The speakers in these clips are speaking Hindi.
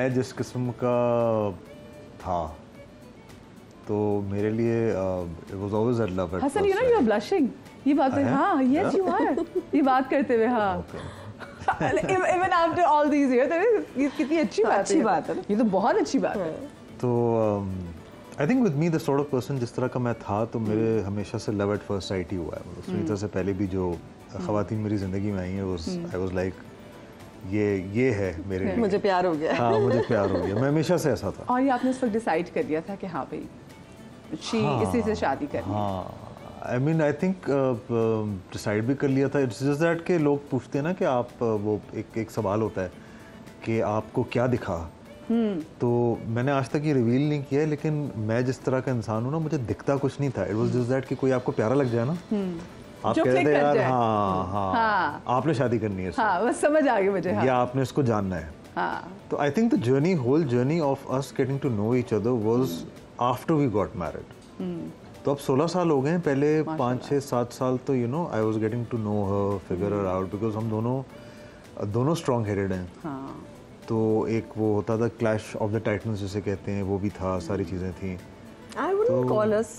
मैं जिस किस्म का था तो मेरे लिए it was always a love at Hasan, first you know you are blushing. ये बात हाँ, yes you are. ये बात करते हुए हाँ. Even after all these years, ये कितनी अच्छी बात है. ये तो बहुत अच्छी बात है. तो I think with me the sort of person जिस तरह का मैं था तो मेरे हमेशा से love at first sight ही हुआ है. सुनीता से पहले भी जो ख़वातीन मेरी ज़िंदगी में आई हैं I was like ये है मेरे लिए. मुझे प्यार हो गया. हाँ, मुझे प्यार हो गया. मैं हमेशा से ऐसा था. और ये आपने उस वक्त डिसाइड कर दिया था कि हाँ भाई इसी से शादी करनी. हाँ, I mean I think decide भी कर लिया था. It's just that कि लोग पूछते हैं ना कि आप वो एक सवाल होता है कि आपको क्या दिखा. तो मैंने आज तक ये रिवील नहीं किया है, लेकिन मैं जिस तरह का इंसान हूँ ना, मुझे दिखता कुछ नहीं था. It was just that कि कोई आपको प्यारा लग जाए ना, आप कहते हैं यार हाँ आपने शादी करनी है, हाँ बस समझ आ गई मुझे, या आपने इसको जानना है. तो I think the whole journey of us getting to know each other was after we got married. तो अब 16 साल हो गए हैं. पहले 5-6-7 साल तो you know I was getting to know her, figure her out, because हम दोनों स्ट्रॉन्ग हेडेड हैं. तो एक वो होता था क्लैश ऑफ द टाइटन्स जिसे कहते हैं, वो भी था, सारी चीज़ें थी. I wouldn't call us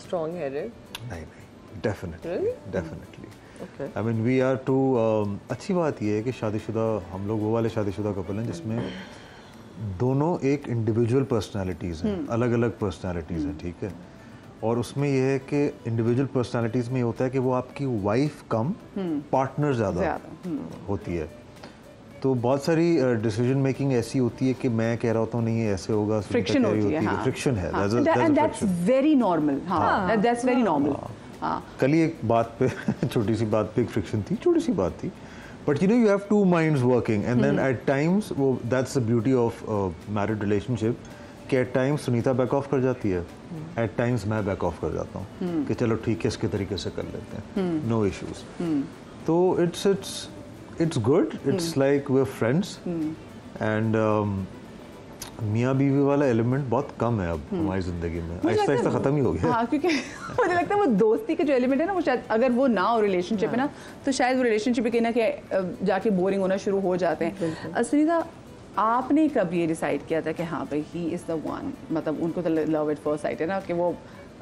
strong headed. नहीं, definitely. I mean we are too. अच्छी बात ये है कि शादीशुदा, हम लोग वो वाले शादीशुदा कपल हैं जिसमें दोनों एक इंडिविजुअल पर्सनालिटीज़ हैं, अलग अलग पर्सनालिटीज़ हैं, ठीक है. और उसमें यह है कि इंडिविजुअल पर्सनालिटीज़ में ये होता है कि वो आपकी वाइफ कम पार्टनर ज़्यादा होती है. तो बहुत सारी डिसीजन मेकिंग ऐसी होती है कि मैं कह रहा होता हूँ नहीं ये ऐसे होगा, फ्रिक्शन होती है. फ्रिक्शन है, दैट्स वेरी नॉर्मल. हाँ, दैट्स वेरी नॉर्मल. कल ही एक बात पे छोटी सी बात पे एक फ्रिक्शन थी, छोटी सी बात थी, but you know you have two minds working and then at times वो that's the beauty of married relationship कि at times Sunita back off कर जाती है, एट टाइम्स मैं बैक ऑफ कर जाता हूँ कि चलो ठीक है इसके तरीके से कर लेते हैं, नो इश्यूज. तो it's good. It's like we are friends and मियाँ बीवी वाला एलिमेंट बहुत कम है अब हमारी जिंदगी में. आहिस्ता आहिस्ता खत्म ही हो गया. हाँ, क्योंकि मुझे लगता है वो दोस्ती का जो एलिमेंट है ना, वो शायद अगर वो ना हो रिलेशनशिप है ना, तो शायद वो रिलेशनशिप कहीं ना कहीं जाके बोरिंग होना शुरू हो जाते हैं. सुनीता, आपने कब ये डिसाइड किया था कि हाँ भाई ही इज़ द वन, मतलब उनको तो लव एट फर्स्ट साइट है ना, कि वो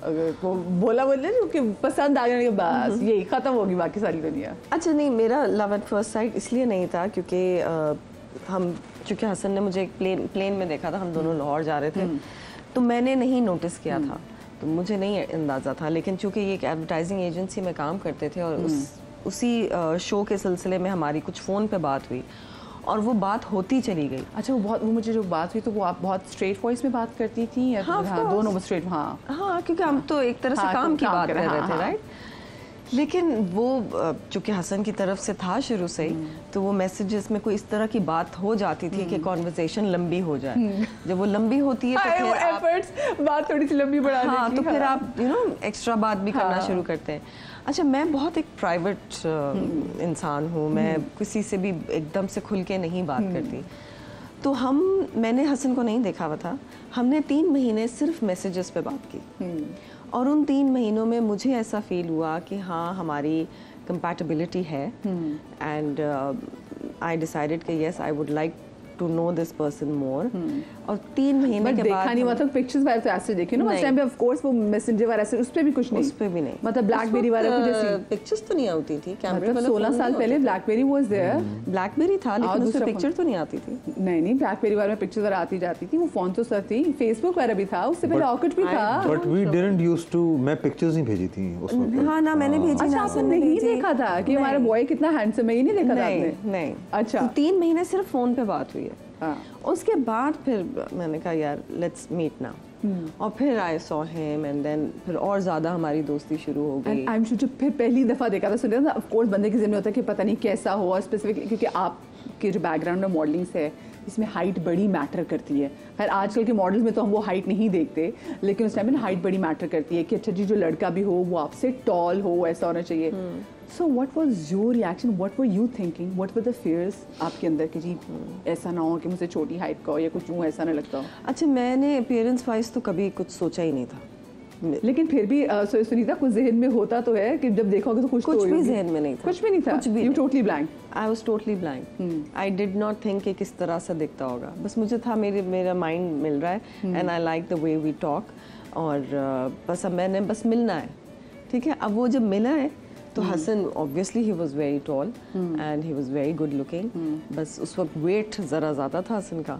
बोला कि पसंद आ जाने के बाद यही खत्म होगी बाकी सारी दुनिया. अच्छा नहीं, मेरा लव एट फर्स्ट साइट इसलिए नहीं था क्योंकि हम चूँकि हसन ने मुझे एक प्लेन में देखा था, हम दोनों लाहौर जा रहे थे, तो मैंने नहीं नोटिस किया था, तो मुझे नहीं अंदाज़ा था. लेकिन चूँकि ये एक एडवर्टाइजिंग एजेंसी में काम करते थे और उसी शो के सिलसिले में हमारी कुछ फ़ोन पे बात हुई और वो बात होती चली गई. अच्छा, वो मुझे जो बात हुई तो वो आप बहुत स्ट्रेट वॉइस में बात करती थी या? हाँ, दोनों स्ट्रेट. हाँ, क्योंकि हम तो एक तरह से काम की बात कर रहे थे, राइट. लेकिन वो चूँकि हसन की तरफ से था शुरू से ही, तो वो मैसेजेस में कोई इस तरह की बात हो जाती थी कि कॉन्वर्सेशन लंबी हो जाए. जब वो लंबी होती है तो फिर एफर्ट्स बात थोड़ी सी लंबी बढ़ा देती है. तो फिर आप यू नो एक्स्ट्रा बात भी करना शुरू करते हैं. अच्छा, मैं बहुत एक प्राइवेट इंसान हूँ. मैं किसी से भी एकदम से खुल के नहीं बात करती. तो मैंने हसन को नहीं देखा हुआ था. हमने 3 महीने सिर्फ मैसेजेस पे बात की और उन 3 महीनों में मुझे ऐसा फील हुआ कि हाँ हमारी कंपैटिबिलिटी है एंड आई डिसाइडेड कि yes I would like to know this person more. और 3 महीने के बाद देखा नहीं, मतलब पिक्चर्स वाले तो ऐसे देखे ना, उस टाइम पे ऑफ कोर्स वो मैसेंजर वाला ऐसे, उस पे भी कुछ नहीं, उस पे भी नहीं, मतलब ब्लैकबेरी वाला कुछ ऐसी पिक्चर्स तो नहीं आती थी. कैमरे मतलब 16 साल पहले ब्लैकबेरी वाज देयर. ब्लैकबेरी था लेकिन उस पे पिक्चर तो नहीं आती थी. नहीं, ब्लैकबेरी वाले में पिक्चर्स आती जाती थी. वो फोन तो सर थी, फेसबुक वगैरह भी था, उससे पहले ऑर्कुट भी था. But we didn't used to. मैं पिक्चर्स नहीं भेजी थी उस वक्त. हाँ ना, मैंने भेजी. अच्छा, आपने नहीं देखा था कि हमारा बॉय कितना हैंडसम है? ये नहीं देखा था आपने? नहीं. अच्छा, 3 महीने सिर्फ फोन पे बात हुई है. उसके बाद फिर मैंने कहा यार लेट्स मीट नाउ. और फिर I saw him and then फिर और ज़्यादा हमारी दोस्ती शुरू हो गई. आई एम श्योर जब फिर पहली दफ़ा देखा था सुनिए, ऑफ कोर्स बंदे के ज़हन में होता है कि पता नहीं कैसा हो, और स्पेसिफिक क्योंकि आपके जो बैकग्राउंड में मॉडलिंग से है, इसमें हाइट बड़ी मैटर करती है. खैर आजकल के मॉडल्स में तो हम वो हाइट नहीं देखते, लेकिन उस टाइम में हाइट बड़ी मैटर करती है कि अच्छा जी जो लड़का भी हो वो आपसे टॉल हो, ऐसा होना चाहिए. So what was your reaction, what were you thinking, what were the fears आपके अंदर कि जी ऐसा ना हो कि मुझसे छोटी हाइट का हो या कुछ यूँ ऐसा ना लगता हो? अच्छा, मैंने अपीयरेंस वाइज तो कभी कुछ सोचा ही नहीं था. लेकिन फिर भी सुनीता कुछ जहन में होता तो है कि जब देखोगे तो कुछ भी जहन में नहीं था, कुछ भी नहीं था, कुछ भी you totally blank. I was totally blank. I did not think कि किस तरह से दिखता होगा, बस मुझे था मेरा माइंड मिल रहा है and I like the way we talk, और बस अब मैंने बस मिलना है, ठीक है। अब वो जब मिला है तो Hasan obviously he was very tall and he was very good looking, बस उस वक्त वेट ज़रा ज़्यादा था हसन का,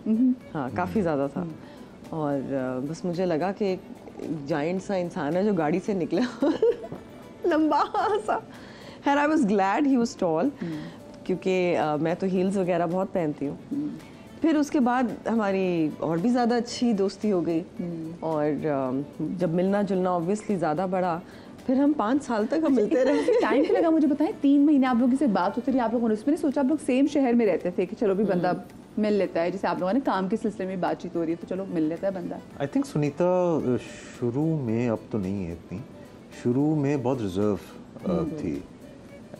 हाँ काफ़ी ज़्यादा था, और बस मुझे लगा कि एक जाइंट सा इंसान है जो गाड़ी से निकला लंबा सा। खैर I was glad he was tall, क्योंकि मैं तो हील्स वगैरह बहुत पहनती हूँ। फिर उसके बाद हमारी और भी ज़्यादा अच्छी दोस्ती हो गई, और जब मिलना जुलना ऑब्वियसली ज़्यादा बढ़ा, फिर हम 5 साल तक हम मिलते रहे। टाइम लगा मुझे बताएं, 3 महीने आप लोगों से बात होती रही, आप लोगों ने उसमें सोचा आप लोग सेम शहर में रहते थे कि चलो भी बंदा मिल लेता है, जैसे आप लोगों ने काम के सिलसिले में बातचीत हो रही है तो चलो मिल लेता है बंदा। आई थिंक सुनीता शुरू में, अब तो नहीं है इतनी, शुरू में बहुत रिजर्व थी,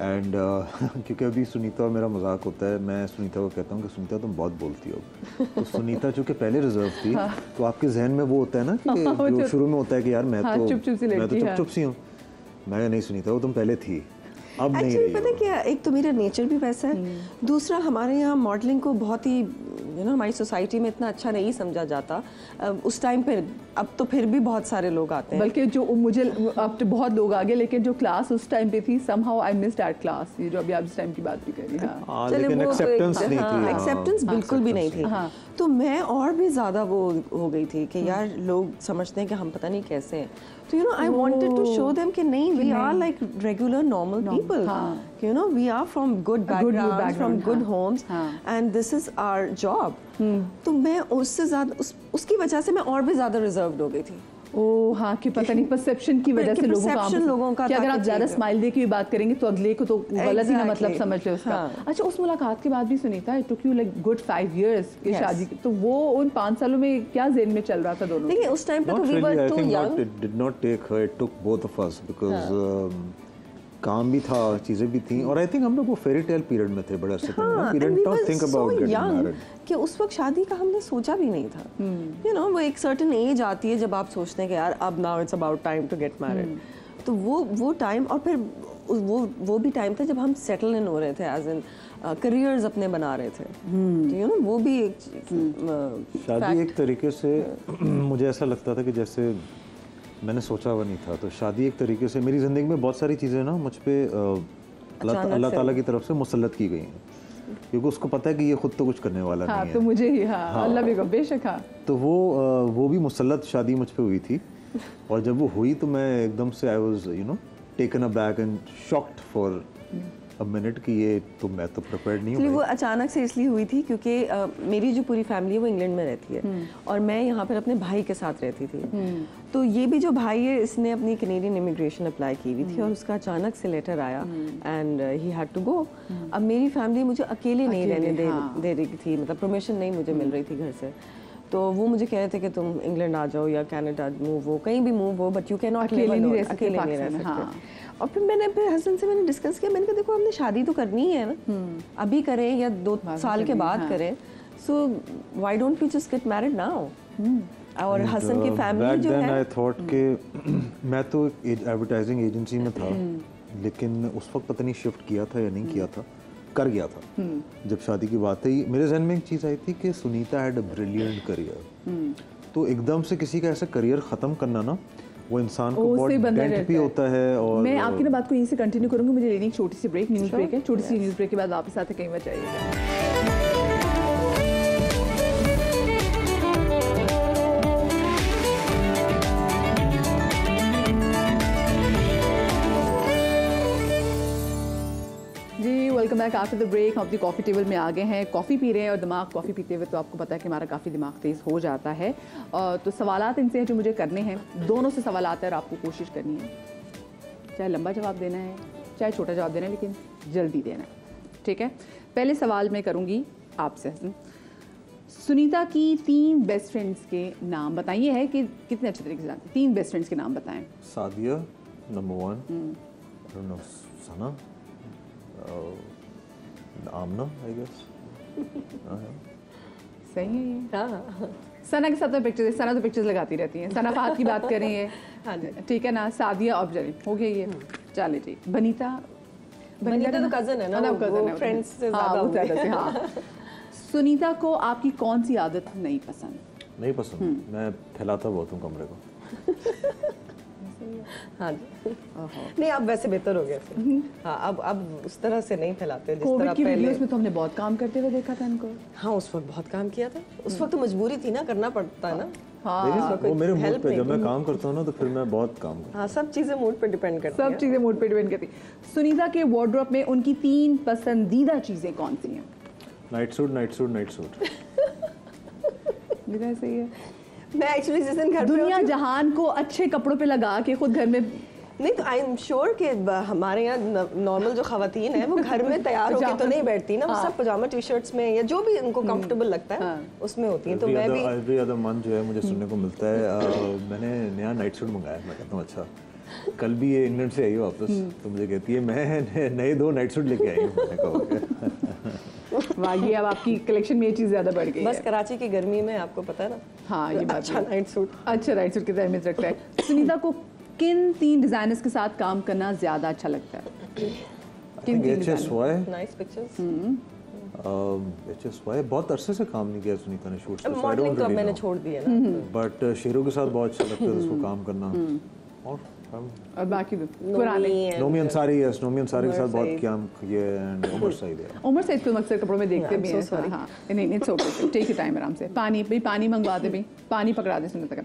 एंड क्योंकि अभी सुनीता और मेरा मजाक होता है, मैं सुनीता को कहता हूँ कि सुनीता तुम बहुत बोलती हो, तो सुनीता चूँकि पहले रिजर्व थी तो आपके जहन में वो होता है ना कि जो शुरू में होता है कि यार मैं तो चुप सी हूँ, मैं नहीं सुनीता वो तुम पहले थी, अब नहीं रही। पता है क्या, एक तो मेरा नेचर भी वैसा है, दूसरा हमारे यहाँ मॉडलिंग को बहुत ही हमारी सोसाइटी में इतना अच्छा नहीं समझा जाता उस टाइम पे। अब तो फिर भी बहुत सारे लोग आते हैं, बल्कि जो मुझे अब तो बहुत लोग आ गए, लेकिन जो क्लास उस टाइम पे थी somehow I missed that class, ये जो अभी आप इस टाइम की बात भी कर रही हैं। लेकिन एक्सेप्टेंस नहीं थी, एक्सेप्टेंस बिल्कुल भी नहीं थी। तो मैं और भी ज़्यादा वो हो गई थी कि यार लोग समझते हैं कि हम पता नहीं कैसे हैं, तो I wanted to show them कि नहीं, we are like regular normal people, we are from good background, from good homes, and this is our job. तो मैं उससे ज़्यादा उसकी वजह से मैं और भी ज़्यादा रिजर्व्ड हो गई थी। ओह हाँ, कि पता नहीं परसेप्शन की वजह से लोगों का कि अगर आप ज्यादा स्माइल दे के बात करेंगे तो अगले को तो गलत ही ना मतलब समझ ले उसका। अच्छा, उस मुलाकात के बाद भी Sunita, it took you like good 5 years की शादी, तो वो उन 5 सालों में क्या जेहन में चल रहा था दोनों? देखिए उस टाइम पे तो we were too young, it did not take her, it took both of us, because काम भी था, चीजें भी थी, और आई थिंक हम लोग वो फेरी टेल पीरियड में थे बड़े अरसे तक, we didn't think about getting married, कि उस वक्त शादी का हमने सोचा भी नहीं था। वो एक सर्टेन एज आती है जब आप सोचते हैं कि यार अब now it's about time to get married, तो वो टाइम, और फिर वो भी टाइम था जब हम सेटल इन हो रहे थे, एज इन करियर्स अपने बना रहे थे, वो भी एक शादी एक तरीके से मुझे ऐसा लगता था कि जैसे मैंने सोचा हुआ नहीं था, तो शादी एक तरीके से मेरी ज़िंदगी में बहुत सारी चीज़ें ना मुझ पे अल्लाह ताला की तरफ से मुसल्लत की गई हैं, क्योंकि उसको पता है कि ये खुद तो कुछ करने वाला नहीं है, तो मुझे ही अल्लाह भी को बेशक। तो वो भी मुसल्लत शादी मुझ पे हुई थी, और जब वो हुई तो मैं एकदम से I was taken aback and shocked for a minute कि ये तो मैं तो प्रिपेयर्ड नहीं हूँ। वो अचानक से इसलिए हुई थी क्योंकि मेरी जो पूरी फैमिली है वो इंग्लैंड में रहती है, और मैं यहाँ पर अपने भाई के साथ रहती थी, तो ये भी जो भाई है इसने अपनी कैनेडियन इमिग्रेशन अप्लाई की हुई थी, और उसका अचानक से लेटर आया and he had to go. अब मेरी फैमिली मुझे अकेले नहीं रहने दे रही थी, मतलब परमिशन नहीं मुझे मिल रही थी घर से, तो वो मुझे कह रहे थे कि तुम इंग्लैंड आ जाओ या कनाडा मूव हो, कहीं भी मूव हो, बट यू कैन नॉट अकेले नहीं रह सकते। और फिर मैंने हस्बैंड से मैंने डिस्कस किया, मैंने कहा देखो हमने शादी तो करनी ही है ना, अभी करें या 2 साल के बाद करें, so why don't we just get married now. और हसन की फैमिली जो है, आई थॉट कि मैं तो एक एडवर्टाइजिंग एजेंसी में था, लेकिन उस वक्त पता नहीं शिफ्ट किया था या नहीं किया था, कर गया था। जब शादी की बात आई मेरे जहन में एक चीज़ आई थी कि Sunita had a brilliant career, तो एकदम से किसी का ऐसा करियर ख़त्म करना ना, वो इंसान को बहुत डेंट भी होता है। और मैं आपकी ना बात को यहीं से कंटिन्यू करूंगी, मुझे लेनी एक छोटी सी ब्रेक, न्यूज़ ब्रेक है, छोटी सी न्यूज़ ब्रेक के बाद वापस आते कहीं मत जाइएगा। Welcome back after the break. हम अपनी कॉफ़ी टेबल में आ गए हैं, कॉफ़ी पी रहे हैं, और दिमाग कॉफ़ी पीते हुए तो आपको पता है कि हमारा काफ़ी दिमाग तेज़ हो जाता है। तो सवालात इनसे हैं जो मुझे करने हैं, दोनों से सवालात है और आपको कोशिश करनी है, चाहे लंबा जवाब देना है चाहे छोटा जवाब देना है, लेकिन जल्दी देना है, ठीक है। पहले सवाल मैं करूँगी आपसे हसन, सुनीता की 3 बेस्ट फ्रेंड्स के नाम बताइए, है कि कितने अच्छे तरीके से जानते हैं, 3 बेस्ट फ्रेंड्स के नाम बताएं। Sadia number 1, Sana, Aamna I guess, सही है ये। हाँ सना के साथ तो पिक्चर्स, सना तो पिक्चर्स लगाती रहती हैं। सना फहद की बात कर रही है, हाँ जी। ठीक है ना। सादिया अब चलिए हो गया ये, चले जी। बनीता बनीता तो cousin है ना, मतलब वो cousin है, friends से हाँ, ज़्यादा वो होंगे। ज़्यादा से, हाँ। सुनीता को आपकी कौन सी आदत नहीं पसंद? नहीं पसंद, मैं फैलाता बहुत हूँ कमरे को। हाँ जी। नहीं अब वैसे बेहतर हो गया फिर। हाँ अब उस तरह से नहीं फैलाते जिस तरह कोविड की पहले। वीडियोस में तो हमने बहुत काम करते हुए देखा था इनको। हाँ उस वक्त बहुत काम किया था, उस वक्त तो मजबूरी थी ना, करना पड़ता है ना। हाँ, वो मेरे मूड help पे, नहीं जब मैं काम करता हूँ ना तो फिर मैं बहुत काम करता हाँ सब चीज़ें मूड पे डिपेंड करती सब हैं। चीजें मूड पे डिपेंड करती। सुनीता के वार्डरोब में उनकी 3 पसंदीदा चीजें कौन सी हैं? हूँ। Night suit, night suit, night suit. मेरा सही है। मैं एक्चुअली जिस दिन घर पे दुनिया होती हूँ- जहान को अच्छे कपड़ों पे लगा के खुद घर में नहीं तो आई एम श्योर कि हमारे यहाँ नॉर्मल जो खवातीन है वो घर में तैयार होकर तो नहीं बैठती ना, वो सब पजामा टी शर्ट्स में या जो भी उनको कंफर्टेबल लगता है उसमें होती है। तो मैं भी एवरी अदर मंथ जो है मुझे सुनने को मिलता है मैंने नया नाइट सूट मंगाया। मैं कहता हूँ अच्छा, कल भी ये इंग्लैंड से आई हो वापस, तो मुझे कहती है मैं नए 2 नाइट सूट लेके आई हूँ। मैंने कहा ओके। वाह, ये अब आपकी कलेक्शन में ये चीज ज्यादा बढ़ गई बस है। कराची की गर्मी में आपको पता है ना, हाँ ये बात अच्छा है। Night suit. अच्छा राइट सूट की अहमियत रखता है। सुनीता को किन 3 डिजाइनर्स के साथ काम करना ज्यादा अच्छा लगता है? किन 3 HSY, नाइस पिक्चर्स। HSY बहुत अरसे से काम नहीं किया सुनीता ने शूट्स पे, मॉडलिंग तो अब मैंने छोड़ दी है ना। बट शेरों के साथ बहुत अच्छा लगता है उसको काम करना। और और बाकी तो पुराने। नोमी अंसारी, यस, नोमी अंसारी के साथ बहुत सईद। काम किए एंड उमर सईद है। उमर सईद को अक्सर कपड़ों में देखते I'm भी so हैं। sorry. हाँ नहीं नहीं, it's okay, take your time, आराम से। पानी भाई, पानी मंगवा दे भाई, पानी पकड़ा दे सुनीता का।